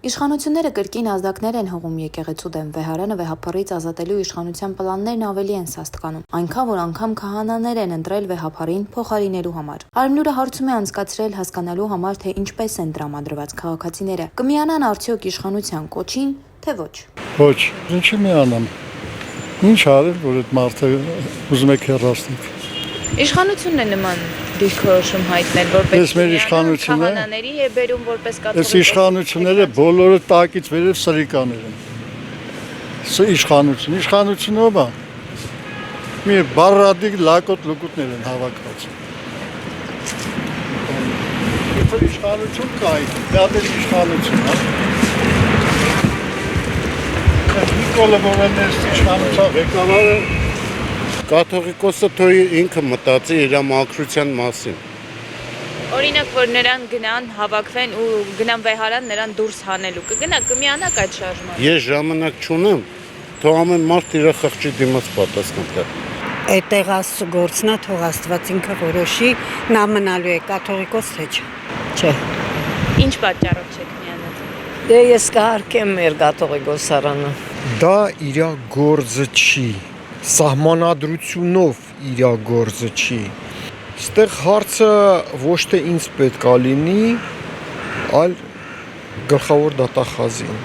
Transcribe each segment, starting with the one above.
Իշխանությունները կրկին ազդակներ են հղում եկեղեցու դեմ, Վեհարանը վեհափառից ազատելու իշխանության պլաններն ավելի են սաստկանում, այնքան որ անգամ քահանաներ են ընտրել վեհափառին փոխարինելու համար։ Արմնուրը հարցում է անցկացրել հասկանալու համար, թե ինչպես են տրամադրված քաղաքացիները, կմիանան արդյոք իշխանության կոչին, թե ոչ։ Ոչ, ինչի միանամ։ Ինչ արել, որ այդ մարդը ուզում եք հեռացնել։ Իշխանությունն է նման դիրքորոշում հայտնել, որպես քահանաների է բերում որպես կաթողիկոս։ Այս իշխանությունները բոլորը տակից վերև սրիկաներ են։ Իշխանությունը ով է։ Մի բարրադիկ լակոտ լուկուտներ են հավաքված։ Եթե իշխանություն կա, դա դեր իշխանություն է։ Նիկոլը Մովենես իշխանության ղեկավարը Կաթողիկոսը թույ ինքը մտածի իր մաքրության մասին։ Օրինակ, որ նրան գնան, հավաքվեն ու գնան վեհարան նրան դուրս հանելու, կգնա, կմիանաք այդ շարժման։ Ես ժամանակ չունեմ, թող ամեն մարդ իր խղճի դիմաց պատասխան տա։ Այդտեղ Աստծո գործն է, թող Աստված ինքը որոշի, նա մնալու է կաթողիկոս թե չէ։ Ինչ պատճառով չեք միանալ։ Դե ես կհարկեմ մեր կաթողիկոսարանը։ Դա իր գործը չի, սահմանադրությունով իր գործը չի։ Այստեղ հարցը ոչ թե ինձ պետք է լինի, այլ գլխավոր դատախազին։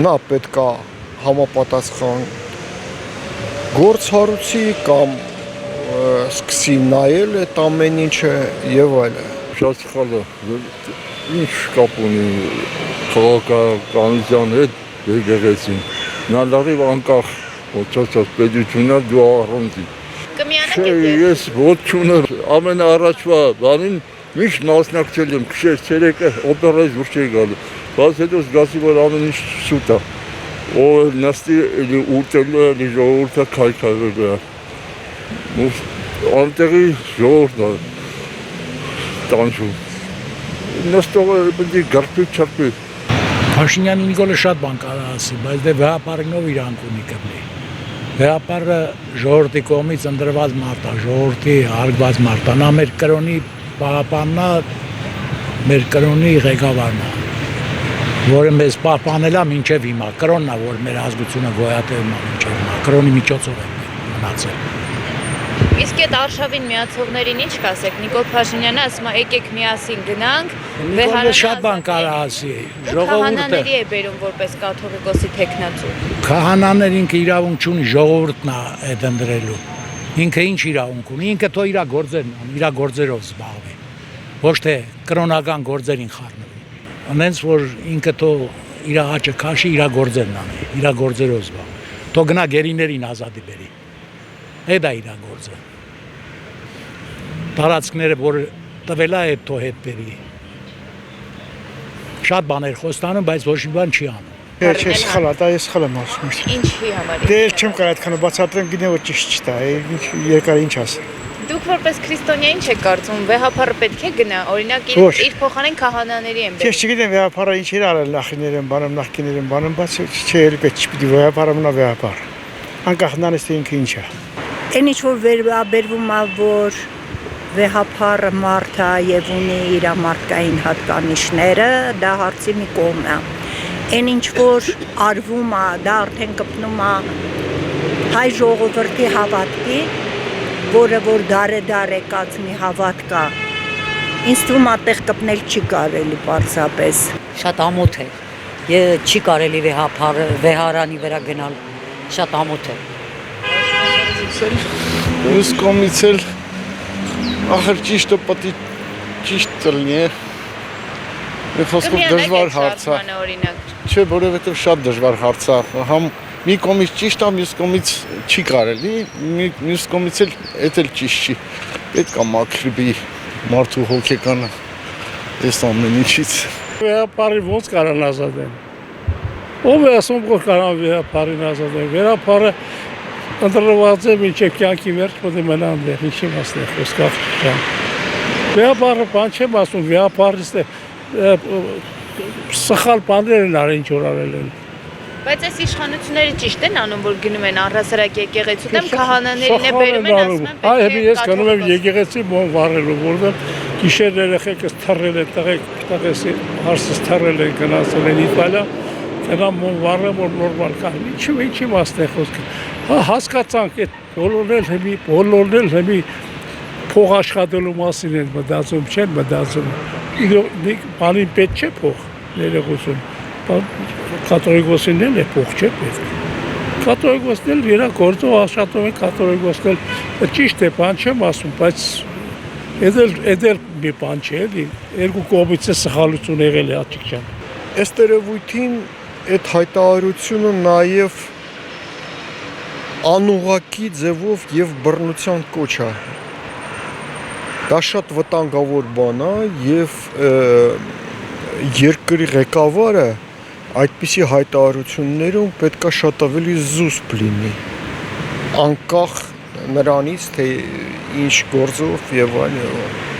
Նա պետք է համապատասխան գործ հարուցի կամ սկսի նայել այդ ամեն ինչը եւ այլն։ Շատ սխալ է, ինչ կապ ունի քաղաքականության հետ եկեղեցին։ Նա լավ անկախ ոչոչոց պետությունն է դու առանձին։ Կմիանաք Ես ոչ չունեմ, ամենաառաջվա բանին միշտ մասնակցել եմ, քշեր ցերեկը օպերայից դուրս չի գալու։ Բայց հետո զգացի, որ ամեն ինչ սուտ է։ Ով նստի էլի ուտելու էլի ժողովուրդը քայքայվել է։ Անտեղի ժողովուրդն է տանջում։ Նստողը պետք է գրպի չարպի։ Փաշինյանը Նիկոլը շատ բան կարող ասի, բայց դե վեհապարինով իրանք ունի կպնի։ Վեհապարը ժողովրդի կողմից ընտրված մարդ է, ժողովրդի հարգված մարդ է, նա մեր կրոնի պահապանն է, մեր կրոնի ղեկավարն է, որը մեզ պահպանել է մինչև հիմա, կրոնն է, որ մեր ազգությունը գոյատևում է մինչև հիմա, կրոնի միջոցով է մնացել։ Իսկ այդ արշավին միացողներին ինչ կասեք։ Նիկոլ Փաշինյանը ասում է եկեք միասին գնանք, Նիկոլը շատ բան կարող ասի, քահանաների է բերում որպես կաթողիկոսի թեկնածու։ Քահանաներ ինքը իրավունք չունի, ժողովուրդն է այդ ընտրելու։ Ինքը ինչ իրավունք ունի, ինքը թող իր գործերն անի, իր գործերով զբաղվի։ Ոչ թե կրոնական գործերին խառնվի։ Անենց որ ինքը թող իր աճը քաշի, իր գործերն անի, իր գործերով զբաղվի։ Թող գնա գերիներին ազատի բերի։ Այդ է իր գործը։ Տարածքները, որ տվել է այդ թող հետ բերի։ Շատ բաներ խոստանում, բայց ոչ մի բան չի անում։ Չէ, սխալ է, դա ես սխալ եմ ասում։ Ինչի համար։ Դե չեմ կարող այդքան բացատրեմ, գիտեմ որ ճիշտ չտա, ինչ երկար ինչ ասեմ։ Դուք որպես քրիստոնյա ինչ եք կարծում, վեհապարը պետք է գնա, օրինակ իր փոխարեն քահանաների են բերում։ Ես չգիտեմ վեհապարը ինչ էր արել նախկիներն բանում, բայց չէ, պետք չպիտի վեհապարը մնա վեհապար։ Անկախ նրանից թե ինքը ինչ է։ Այն ինչ որ վերաբերվում է, որ վեհապարը մարդ է եւ ունի իր մարդկային հատկանիշները, դա հարցի մի կողմ է։ Այն ինչ որ արվում է, դա արդեն կպնում է հայ ժողովրդի հավատքի, որը որ դարե կազմի հավատք է։ Ինձ թվում է այդտեղ կպնել չի կարելի պարզապես։ Շատ ամոթ է։ Չի կարելի վեհարանի վրա գնալ։ Շատ ամոթ է։ Ես կողմից էլ ախր ճիշտը պետք է ճիշտ լինի։ Մի խոսքով դժվար հարց է։ Չէ, որովհետև շատ դժվար հարց է։ Համ մի կողմից ճիշտ է, մյուս կողմից չի կարելի, մյուս կողմից էլ էդ էլ ճիշտ չի։ Պետք է մաքրվի մարդու հոգեկանը այս ամեն ինչից։ Վեհապարին ոնց կարան ազատեն։ Ով է ասում, որ կարան վեհապարին ազատեն։ Վեհապարը ընտրված է մինչև կյանքի վերջ պետք է մնա այնտեղ, ինչի մասն է խոսքավ չան։ Վեհապարը բան չեմ ասում, վեհապարից սխալ բաներ են արել, ինչ որ արել են։ Բայց այս իշխանությունները ճիշտ են անում, որ գնում են առհասարակ եկեղեցու դեմ քահանաներին է բերում են, ասում են այ հետո ես գնում եմ եկեղեցի մոն վառելու, որովհետև գիշեր երեխեքս թռել են, տղեկսի հարսս թռել են, գնացել են Իտալիա, գնամ մոն վառեմ, որ նորմալ կա։ Ինչի մասն է խոսքը։ Հա հասկացանք այդ բոլորն էլ հիմի փող աշխատելու մասին են մտածում, չեն մտածում։ Բանին պետք չէ փող, ներողություն։ Կաթողիկոսին է փող չէ պետք։ Կաթողիկոսն էլ իր գործով աշխատում են, կաթողիկոսն էլ ճիշտ է, բան չեմ ասում, բայց Էդել մի բան չէ, էլի, երկու կողմից է սխալություն եղել է Աթիկ ջան։ Ըստ երևույթին այդ հայտարարությունը նաև անուղղակի ձևով եւ բռնության կոչ է։ Դա շատ վտանգավոր բան է եւ երկրի ղեկավարը այդպիսի հայտարարություններում պետք է շատ ավելի զուսպ լինի, անկախ նրանից թե ինչ գործով եւ այլն։